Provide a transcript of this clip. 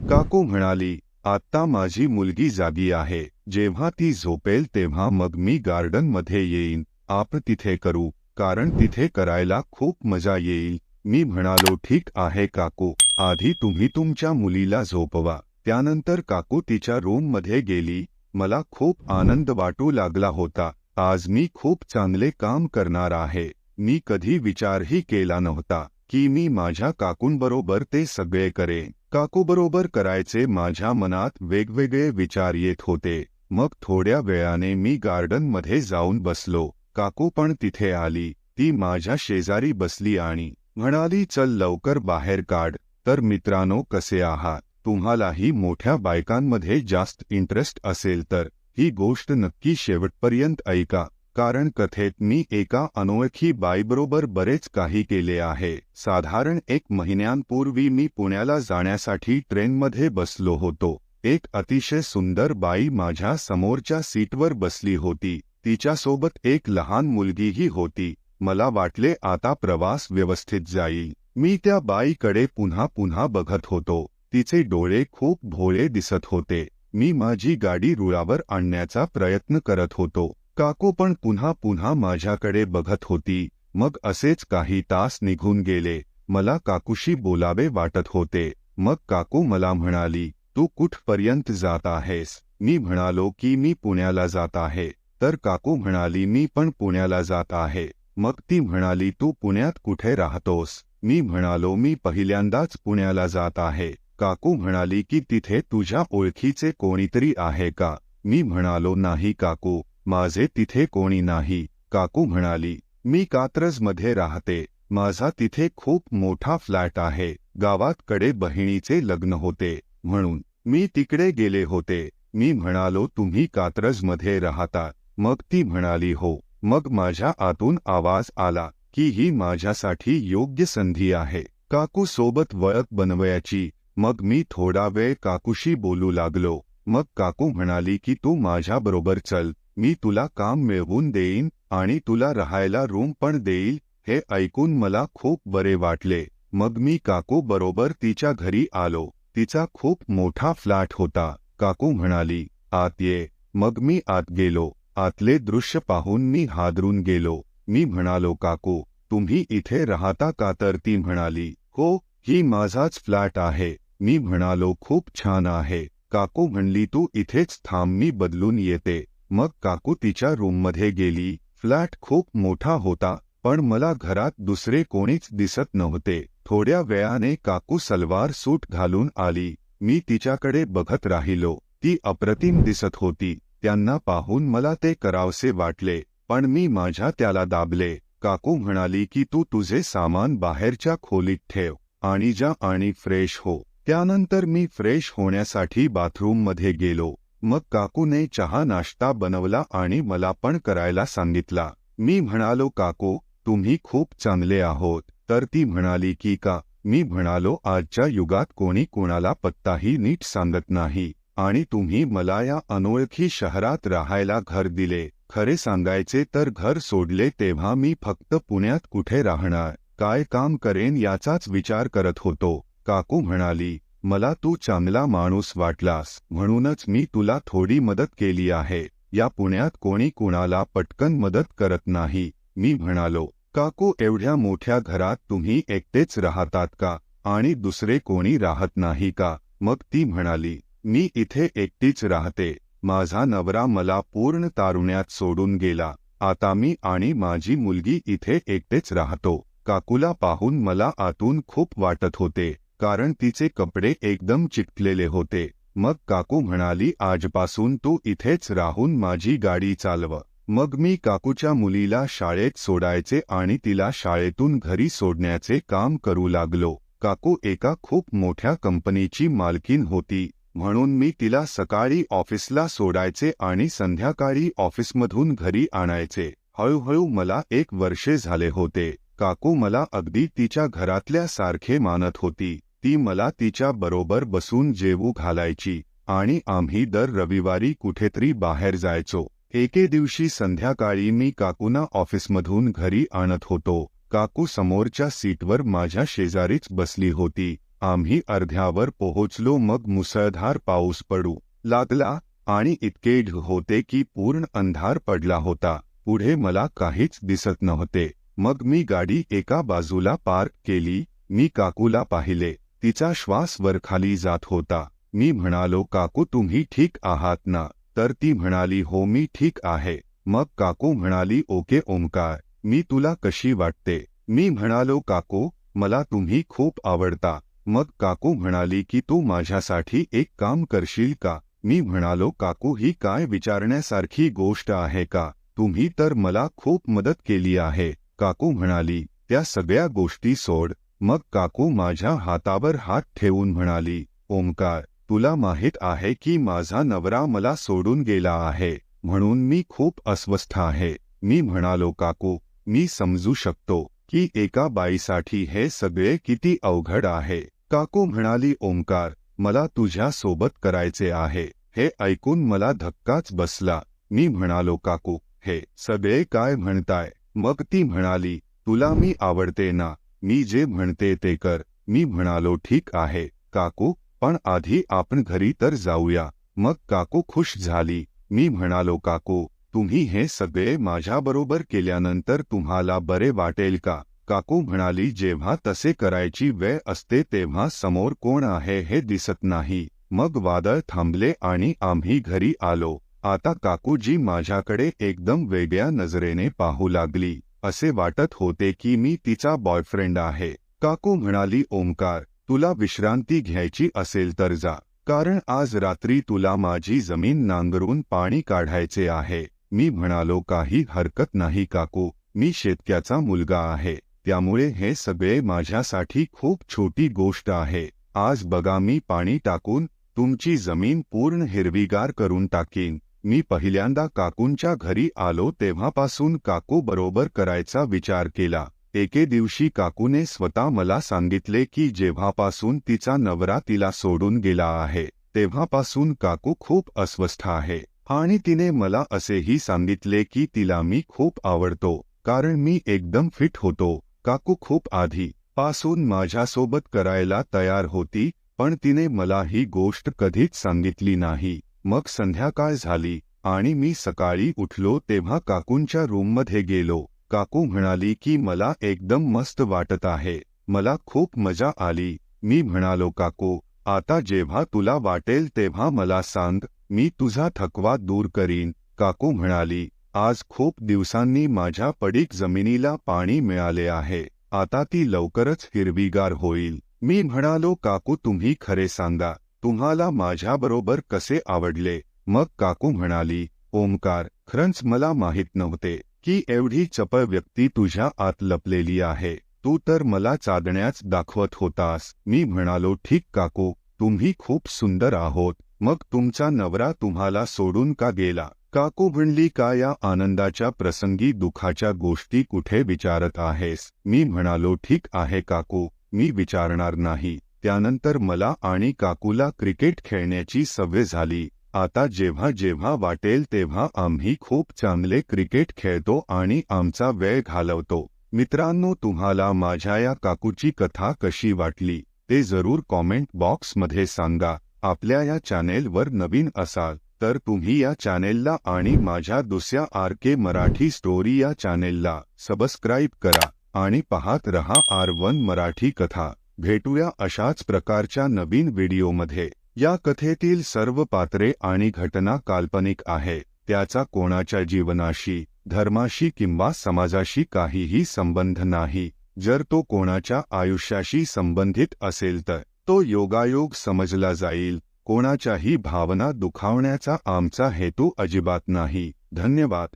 काकू म्हणाली, आत्ता माझी मुलगी जागी आहे, जेव्हा ती झोपेल तेव्हा मग मी गार्डनमध्ये येईन, आपण तिथे करू, कारण तिथे करायला खूप मजा येईल. मी म्हणालो, ठीक आहे काकू, आधी तुम्ही तुमच्या मुलीला झोपवा. त्यानंतर काकू तिच्या रूममध्ये गेली. मला खूप आनंद वाटू लागला होता. आज मी खूप चांगले काम करणार आहे. मी कधी विचारही केला नव्हता की मी माझ्या काकूंबरोबर ते सगळे करेन. काकूबरोबर करायचे माझ्या मनात वेगवेगळे विचार येत होते. मग थोड्या वेळाने मी गार्डनमध्ये जाऊन बसलो. काकू पण तिथे आली. ती माझ्या शेजारी बसली आणि म्हणाली, चल लवकर बाहेर काढ. तर मित्रांनो, कसे आहात? तुम्हालाही मोठ्या बायकांमध्ये जास्त इंटरेस्ट असेल तर ही गोष्ट नक्की शेवटपर्यंत ऐका, कारण कथेत मी एका अनोळखी बाईबरोबर बरेच काही केले आहे. साधारण 1 महिन्यांपूर्वी मी पुण्याला जाण्यासाठी ट्रेनमध्ये बसलो होतो. एक अतिशय सुंदर बाई माझ्या समोरच्या सीटवर बसली होती. तिच्यासोबत एक लहान मुलगीही होती. मला वाटले आता प्रवास व्यवस्थित जाईल. मी त्या बाईकडे पुन्हा पुन्हा बघत होतो. तिचे डोळे खूप भोळे दिसत होते. मी माझी गाडी रुळावर आणण्याचा प्रयत्न करत होतो. काकू पण पुन्हा पुन्हा माझ्याकडे बघत होती. मग असेच काही तास निघून गेले. मला काकूशी बोलावे वाटत होते. मग काकू मला म्हणाली, तू कुठपर्यंत जात आहेस? मी म्हणालो की मी पुण्याला जात आहे. तर काकू म्हणाली, मी पण पुण्याला जात आहे. मग ती म्हणाली, तू पुण्यात कुठे राहतोस? मी म्हणालो, मी पहिल्यांदाच पुण्याला जात आहे. काकू म्हणाली की तिथे तुझ्या ओळखीचे कोणीतरी आहे का? मी म्हणालो, नाही काकू, माझे तिथे कोणी नाही. काकू म्हणाली, मी कात्रजमध्ये राहते. माझा तिथे खूप मोठा फ्लॅट आहे. गावात कडे बहिणीचे लग्न होते म्हणून मी तिकडे गेले होते. मी म्हणालो, तुम्ही कात्रजमध्ये राहता? मग ती म्हणाली, हो. मग माझ्या आतून आवाज आला की ही माझ्यासाठी योग्य संधी आहे. काकू सोबत ओळख बनवायची. मग मी थोडा वेळ काकूशी बोलू लागलो. मग काकू म्हणाली की तू माझ्याबरोबर चल, मी तुला काम मिळवून देईन आणि तुला राहायला रूम पण देईल. हे ऐकून मला खूप बरे वाटले. मग मी काकू बरोबर तिच्या घरी आलो. तिचा खूप मोठा फ्लॅट होता. काकू म्हणाली, आत ये. मग मी आत गेलो. आतले दृश्य पाहून मी हादरून गेलो. मी म्हणालो, काकू, तुम्ही इथे राहता का? तर ती म्हणाली, हो, ही माझाच फ्लॅट आहे. मी म्हणालो, खूप छान आहे. काकू म्हणली, तू इथेच थांब, मी बदलून येते. मग काकू तिच्या रूममध्ये गेली. फ्लॅट खूप मोठा होता, पण मला घरात दुसरे कोणीच दिसत नव्हते. थोड्या वेळाने काकू सलवार सूट घालून आली. मी तिच्याकडे बघत राहिलो. ती अप्रतिम दिसत होती. त्यांना पाहून मला ते करावसे वाटले, पण मी माझ्या त्याला दाबले. काकू म्हणाली की तू तुझे सामान बाहेरच्या खोलीत ठेव आणि जा आणि फ्रेश हो. त्यानंतर मी फ्रेश होण्यासाठी बाथरूममध्ये गेलो. मग काकूने चहा नाश्ता बनवला आणि मला पण करायला सांगितला. मी म्हणालो, काकू, तुम्ही खूप चांगले आहोत. तर ती म्हणाली की का? मी म्हणालो, आजच्या युगात कोणी कोणाला पत्ताही नीट सांगत नाही आणि तुम्ही मला या अनोळखी शहरात राहायला घर दिले. खरे सांगायचे तर घर सोडले तेव्हा मी फक्त पुण्यात कुठे राहणार, काय काम करेन याचाच विचार करत होतो. काकू म्हणाली, मला तू चांगला माणूस वाटलास म्हणूनच मी तुला थोडी मदत केली आहे. या पुण्यात कोणी कुणाला पटकन मदत करत नाही. मी म्हणालो, काकू, एवढ्या मोठ्या घरात तुम्ही एकटेच राहतात का आणि दुसरे कोणी राहत नाही का? मग ती म्हणाली, मी इथे एकटीच राहते. माझा नवरा मला पूर्ण तारुण्यात सोडून गेला. आता मी आणि माझी मुलगी इथे एकटेच राहतो. काकूला पाहून मला आतून खूप वाटत होते, कारण तिचे कपडे एकदम चिकटलेले होते. मग काकू म्हणाली, आजपासून तू इथेच राहून माझी गाडी चालव. मग मी काकूच्या मुलीला शाळेत सोडायचे आणि तिला शाळेतून घरी सोडण्याचे काम करू लागलो. काकू एका खूप मोठ्या कंपनीची मालकीण होती, म्हणून मी तिला सकाळी ऑफिसला सोडायचे आणि संध्याकाळी ऑफिसमधून घरी आणायचे. हळूहळू मला 1 वर्ष झाले होते. काकू मला अगदी तिच्या घरातल्या सारखे मानत होती. ती मला तिच्या बरोबर बसून जेवू घालायची आणि आम्ही दर रविवारी कुठेतरी बाहेर जायचो. एके दिवशी संध्याकाळी मी काकूना ऑफिसमधून घरी आणत होतो. काकू समोरच्या सीटवर माझ्या शेजारीच बसली होती. आम्ही अर्ध्यावर पोहोचलो. मग मुसळधार पाऊस पडू लागला आणि इतके ढग होते की पूर्ण अंधार पडला होता. पुढे मला काहीच दिसत नव्हते. मग मी गाडी एका बाजूला पार्क केली. मी काकूला पाहिले. तिचा श्वास वरखाली जात होता. मी म्हणालो, काकू तुम्ही ठीक आहात ना? तर ती म्हणाली, हो मी ठीक आहे. मग काकू म्हणाली, ओके ओंकार, मी तुला कशी वाटते? मी म्हणालो, काकू मला तुम्ही खूप आवडता. मग काकू म्हणाली की तू माझ्यासाठी एक काम करशील का? मी म्हणालो, काकू ही काय विचारण्यासारखी गोष्ट आहे का? तुम्ही तर मला खूप मदत केली आहे. काकू म्हणाली, त्या सगळ्या गोष्टी सोड. मग काकू माझ्या हातावर हात ठेवून म्हणाली, ओंकार तुला माहित आहे की माझा नवरा मला सोडून गेला आहे, म्हणून मी खूप अस्वस्थ आहे. मी म्हणालो, काकू मी समजू शकतो की एका बाईसाठी हे सगळे किती अवघड आहे. काकू म्हणाली, ओंकार मला तुझ्या सोबत करायचे आहे. हे ऐकून मला धक्काच बसला. मी म्हणालो, काकू हे सगळे काय म्हणताय? मग ती म्हणाली, तुला मी आवडते ना, मी जे म्हणते ते कर. मी म्हणालो, ठीक आहे काकू, पण आधी आपण घरी तर जाऊया. मग काकू खुश झाली. मी म्हणालो, काकू तुम्ही हे सगळे माझ्याबरोबर केल्यानंतर तुम्हाला बरे वाटेल का? काकू म्हणाली, जेव्हा तसे करायची वेळ असते तेव्हा समोर कोण आहे हे दिसत नाही. मग वादळ थांबले आणि आम्ही घरी आलो. आता काकूजी माझ्याकडे एकदम वेगळ्या नजरेने पाहू लागली. असे वाटत होते की मी तिचा बॉयफ्रेंड आहे. काकू म्हणाली, ओंकार तुला विश्रांती घ्यायची असेल तर जा, कारण आज रात्री तुला माझी जमीन नांगरून पाणी काढायचे आहे. मी म्हणालो, काही हरकत नाही काकू, मी शेतकऱ्याचा मुलगा आहे, त्यामुळे हे सगळे माझ्यासाठी खूप छोटी गोष्ट आहे. आज बघा मी पाणी टाकून तुमची जमीन पूर्ण हिरवीगार करून टाकीन. मी पहिल्यांदा काकूंच्या घरी आलो तेव्हापासून काकू बरोबर करायचा विचार केला. एके दिवशी काकूने स्वतः मला सांगितले की जेव्हापासून तिचा नवरा तिला सोडून गेला आहे तेव्हापासून काकू खूप अस्वस्थ आहे. आणि तिने मला असेही सांगितले की तिला मी खूप आवडतो, कारण मी एकदम फिट होतो. काकू खूप आधी पासून माझ्यासोबत करायला तयार होती, पण तिने मला ही गोष्ट कधीच सांगितली नाही. मग संध्याकाळ झाली आणि मी सकाळी उठलो तेव्हा काकूंच्या रूममध्ये गेलो. काकू म्हणाली की मला एकदम मस्त वाटत आहे, मला खूप मजा आली. मी म्हणालो, काकू आता जेव्हा तुला वाटेल तेव्हा मला सांग, मी तुझा थकवा दूर करीन. काकू म्हणाली, आज खूप दिवसांनी माझ्या पडीक जमिनीला पाणी मिळाले आहे, आता ती लवकरच हिरवीगार होईल. मी म्हणालो, काकू तुम्ही खरे सांगा, तुम्हाला माझ्याबरोबर कसे आवडले? मग काकू म्हणाली, ओंकार खरंच मला माहित नव्हते की एवढी चपळ व्यक्ती तुझ्या आत लपलेली आहे. तू तर मला चादण्याच दाखवत होतास. मी म्हणालो, ठीक काकू, तुम्ही खूप सुंदर आहोत. मग तुमचा नवरा तुम्हाला सोडून का गेला? काकू म्हणली, का या आनंदाच्या प्रसंगी दुःखाच्या गोष्टी कुठे विचारत आहेस? मी म्हणालो, ठीक आहे काकू, मी विचारणार नाही. त्यानंतर मला आणि काकूला क्रिकेट खेळण्याची सवय झाली. आता जेव्हा जेव्हा वाटेल तेव्हा आम्ही खूप चांगले क्रिकेट खेळतो आणि आमचा वेळ घालवतो. मित्रांनो, तुम्हाला माझ्या या काकूची कथा कशी वाटली ते जरूर कॉमेंट बॉक्समध्ये सांगा. आपल्या या चॅनेलवर नवीन असाल तर तुम्ही या चॅनेलला आणि माझ्या दुसऱ्या RK मराठी स्टोरी या चॅनेलला सबस्क्राईब करा आणि पाहत रहा R1 मराठी कथा. भेटूया अशाच प्रकारच्या नवीन व्हिडिओमध्ये. या कथेतील सर्व पात्रे आणि घटना काल्पनिक आहे, त्याचा कोणाच्या जीवनाशी, धर्माशी किंवा समाजाशी काहीही संबंध नाही. जर तो कोणाच्या आयुष्याशी संबंधित असेल तर तो योगायोग समजला जाईल. कोणाच्याही भावना दुखावण्याचा आमचा हेतू अजिबात नाही. धन्यवाद.